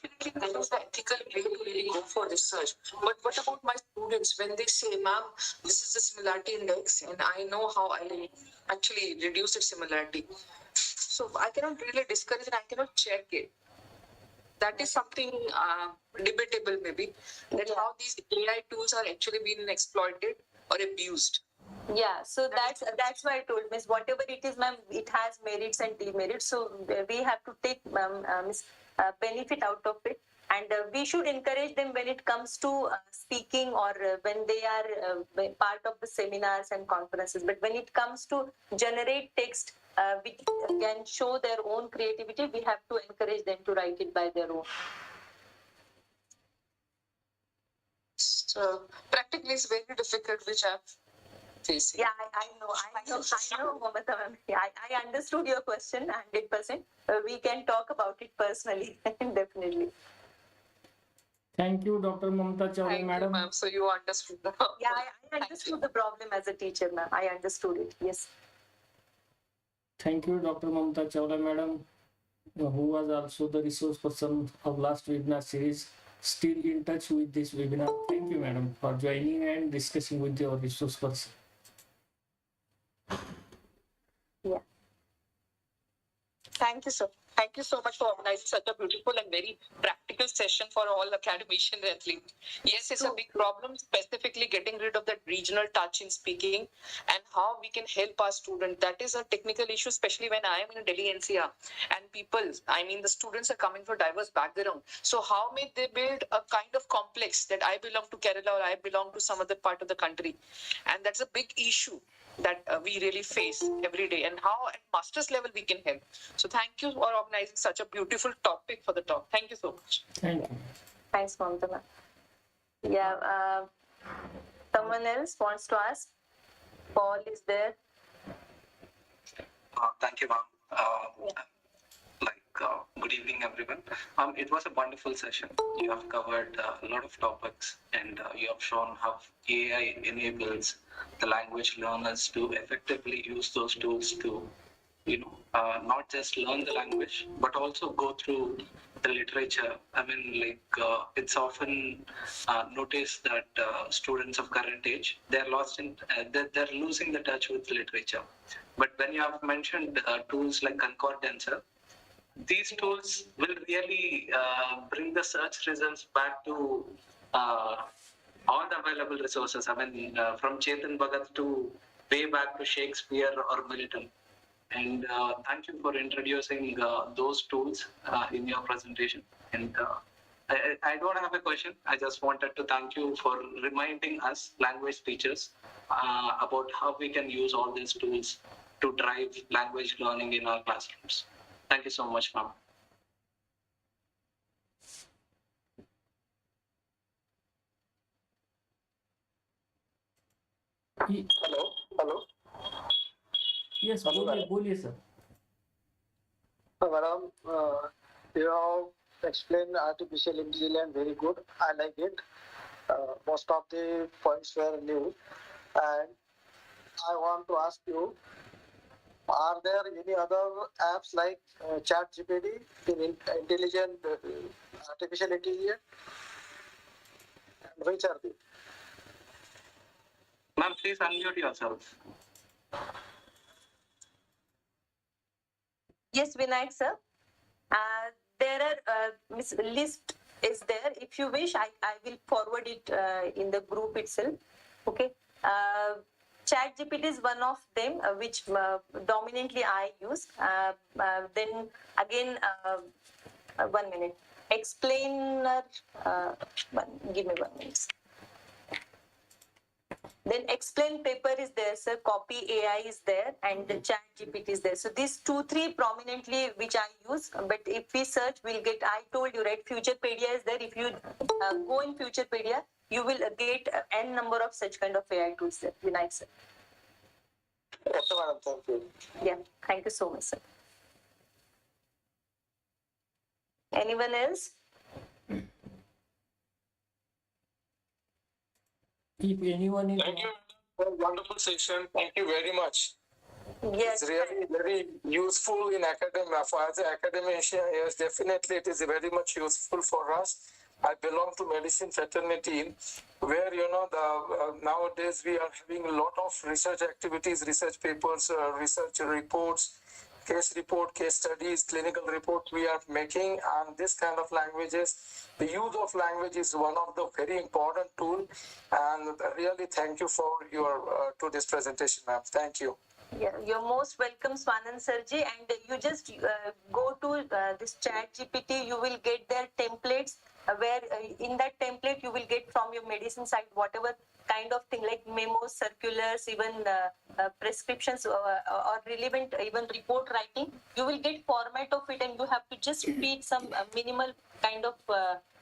Definitely, that is the ethical way to really go for research. But what about my students when they say, ma'am, this is the similarity index, and I know how I actually reduce its similarity. So I cannot really discourage and I cannot check it. That is something debatable, maybe, that how these AI tools are actually being exploited or abused. Yeah, so that's why I told Miss, whatever it is, ma'am, it has merits and demerits. So we have to take benefit out of it, and we should encourage them when it comes to speaking, or when they are part of the seminars and conferences. But when it comes to generate text which can show their own creativity, we have to encourage them to write it by their own. So practically, it's very difficult, which I've facing. Yeah, I know, Mamata ma'am. Yeah, I understood your question 100%. We can talk about it personally, definitely. Thank you, Dr. Mamata Chawla, madam. Ma'am. So you understood the Yeah, I understood the problem as a teacher, ma'am. I understood it. Yes. Thank you, Dr. Mamata Chawla, madam, who was also the resource person of last webinar series, still in touch with this webinar. Thank you, madam, for joining and discussing with your resource person. Yeah. Thank you, sir. Thank you so much for organizing such a beautiful and very practical session for all academicians. Yes, it's a big problem, specifically getting rid of that regional touch in speaking and how we can help our students. That is a technical issue, especially when I am in Delhi NCR and people, the students are coming from diverse background. So how may they build a kind of complex that I belong to Kerala or I belong to some other part of the country? And that's a big issue that we really face every day, and how at master's level we can help. So thank you for organizing such a beautiful topic for the talk. Thank you so much. Thank you. Thanks, Mamata. Yeah, someone else wants to ask? Paul is there. Thank you, ma'am. Good evening, everyone. It was a wonderful session. You have covered a lot of topics, and you have shown how AI enables the language learners to effectively use those tools to, not just learn the language, but also go through the literature. I mean, like it's often noticed that students of current age, they're lost in, they're losing the touch with literature. But when you have mentioned tools like concordancer, these tools will really bring the search results back to uh, all the available resources. I mean, from Chetan Bhagat to way back to Shakespeare or Milton. And thank you for introducing those tools in your presentation. And I don't have a question. I just wanted to thank you for reminding us language teachers about how we can use all these tools to drive language learning in our classrooms. Thank you so much, ma'am. Hello. Yes, Hello, बोलिए sir. Madam, you have explained artificial intelligence very good. I like it. Most of the points were new, and I want to ask you: are there any other apps like ChatGPT in intelligent artificial intelligence? And which are they? Ma'am, please unmute yourself. Yes, Vinayak sir. There are list is there. If you wish, I will forward it in the group itself. Okay. ChatGPT is one of them, which dominantly I use. Then again, 1 minute. Explainer. Give me 1 minute. Then explain paper is there, sir. Copy AI is there, and the chat GPT is there. So these 2-3 prominently which I use. But if we search, we'll get. I told you, right? Futurepedia is there. If you go in Futurepedia, you will get n number of such kind of AI tools there. Vinayak sir. Okay, madam. Thank you. Yeah. Thank you so much, sir. Anyone else? If anyone is Thank you for a wonderful session. Thank you very much. Yes. It's really very useful in academia. For as an academician, yes, definitely it is very much useful for us. I belong to medicine fraternity, where nowadays we are having a lot of research activities, research papers, research reports, case report, case studies, clinical report we are making, and this kind of languages. The use of language is one of the very important tool, and really thank you for your to this presentation, ma'am. Thank you. Yeah, you're most welcome, Swanand Sarji. And you just go to this chat GPT, you will get their templates where in that template you will get from your medicine side whatever kind of thing like memos, circulars, even prescriptions or relevant even report writing. You will get format of it and you have to just feed some minimal kind of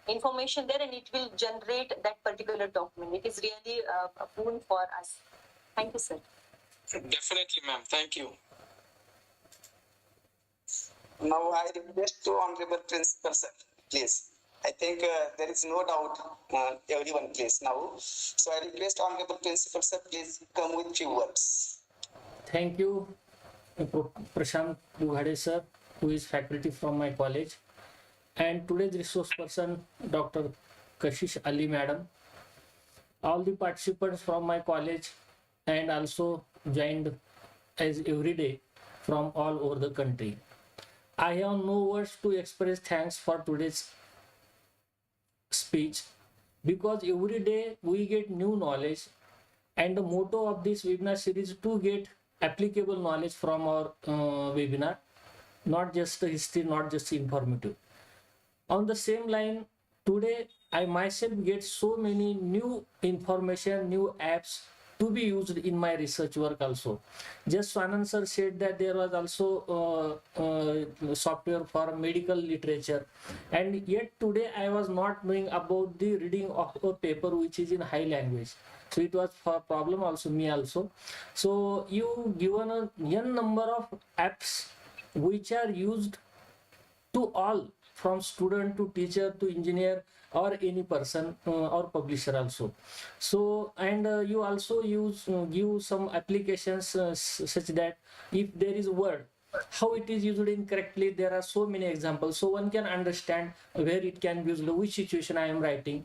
information there and it will generate that particular document. It is really a boon for us. Thank you, sir. Definitely, ma'am. Thank you. Now I request to Honorable Principal, sir, please. I think there is no doubt, everyone, please, now. So I request Honorable Principal, sir, please come with few words. Thank you, Prashant Dughade sir, who is faculty from my college, and today's resource person, Dr. Kashish Ali madam, all the participants from my college, and also joined as every day from all over the country. I have no words to express thanks for today's speech because every day we get new knowledge, and the motto of this webinar series to get applicable knowledge from our webinar, not just the history, not just informative. On the same line, today I myself get so many new information, new apps to be used in my research work also. Just Swanand sir said that there was also software for medical literature, and yet today I was not knowing about the reading of a paper which is in high language. So it was for problem also, me also. So you given a n number of apps which are used to all, from student to teacher to engineer or any person or publisher also. So and you also use give some applications such that if there is a word how it is used incorrectly. There are so many examples, so one can understand where it can be used, which situation I am writing.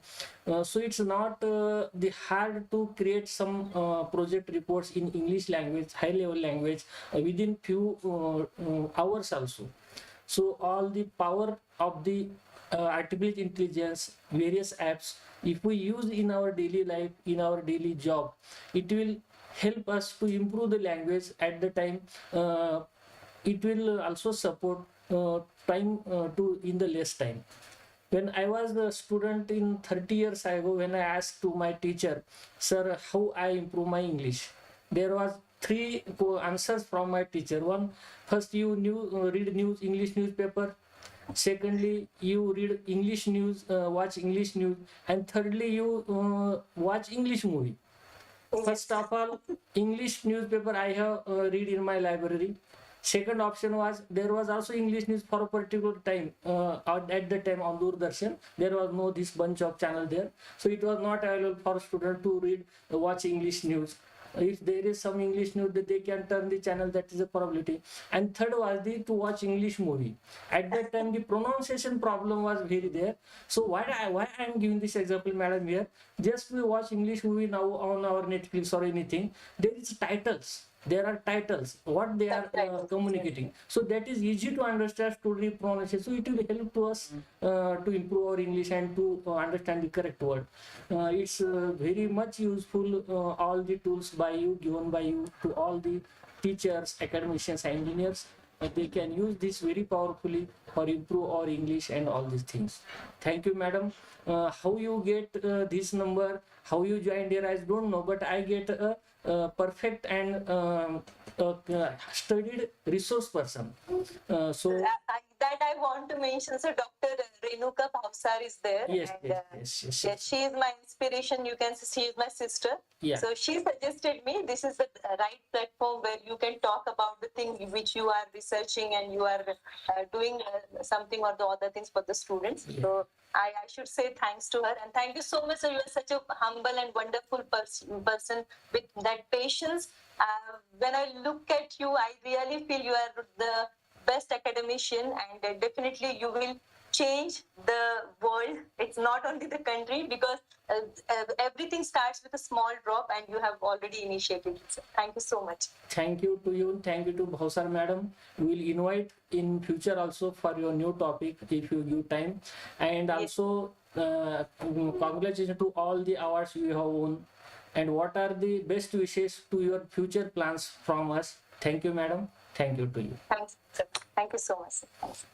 So it's not the hard to create some project reports in English language, high level language, within few hours also. So all the power of the artificial intelligence, various apps, if we use in our daily life, in our daily job, it will help us to improve the language. At the time, it will also support time to in the less time. When I was a student in 30 years ago, when I asked to my teacher, sir, how I improve my English, there was three answers from my teacher. One, first you read news, English newspaper. Secondly, you read English news, watch English news, and thirdly, you watch English movie. First of all, English newspaper I have read in my library. Second option was there was also English news for a particular time. At the time on Doordarshan, there was no this bunch of channel there, so it was not available for student to read watch English news. If there is some English news, that they can turn the channel. That is a probability. And third was the to watch English movie. At that time, the pronunciation problem was very there. So why I am giving this example, madam, here? Just we watch English movie now on our Netflix or anything. There is titles. There are titles. What they are communicating. So that is easy to understand student pronunciation. So it will help to us to improve our English and to understand the correct word. It's very much useful. All the tools by you, given by you to all the teachers, academicians, engineers. They can use this very powerfully for improve our English and all these things. Thank you, madam. How you get this number, how you joined here, I don't know, but I get a perfect and studied resource person. That I want to mention. So Dr. Renuka Bhavsar is there. Yes, and, yes. she is my inspiration. You can see she is my sister. Yeah. So she suggested me this is the right platform where you can talk about the thing which you are researching and you are doing something or the other things for the students. Yeah. So I should say thanks to her, and thank you so much. Sir. You are such a humble and wonderful person with that patience. When I look at you, I really feel you are the best academician, and definitely you will change the world. It's not only the country, because everything starts with a small drop, and you have already initiated it. So thank you so much. Thank you to you. Thank you to Bhavsar madam. We will invite in future also for your new topic if you give time. And also congratulations to all the awards you have won. And what are the best wishes to your future plans from us? Thank you, madam. Thank you to you. Thanks, sir. Thank you so much. Sir. Thanks.